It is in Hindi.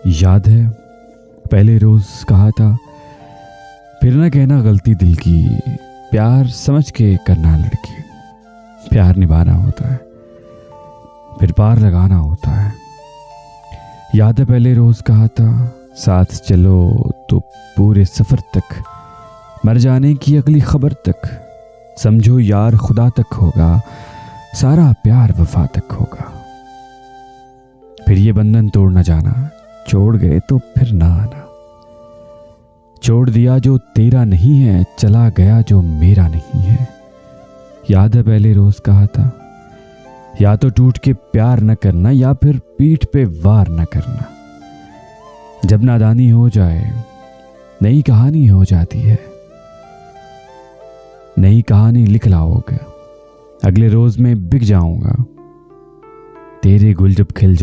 याद है पहले रोज कहा था, फिर न कहना गलती दिल की, प्यार समझ के करना लड़की। प्यार निभाना होता है, फिर पार लगाना होता है। याद है पहले रोज कहा था, साथ चलो तो पूरे सफर तक, मर जाने की अगली खबर तक। समझो यार खुदा तक होगा, सारा प्यार वफा तक होगा। फिर ये बंधन तोड़ न जाना, छोड़ गए तो फिर ना आना। छोड़ दिया जो तेरा नहीं है, चला गया जो मेरा नहीं है। याद है पहले रोज कहा था, या तो टूट के प्यार न करना, या फिर पीठ पे वार न करना। जब नादानी हो जाए नई कहानी हो जाती है। नई कहानी लिख लाओगे, अगले रोज में बिक जाऊंगा। तेरे गुल जब खिल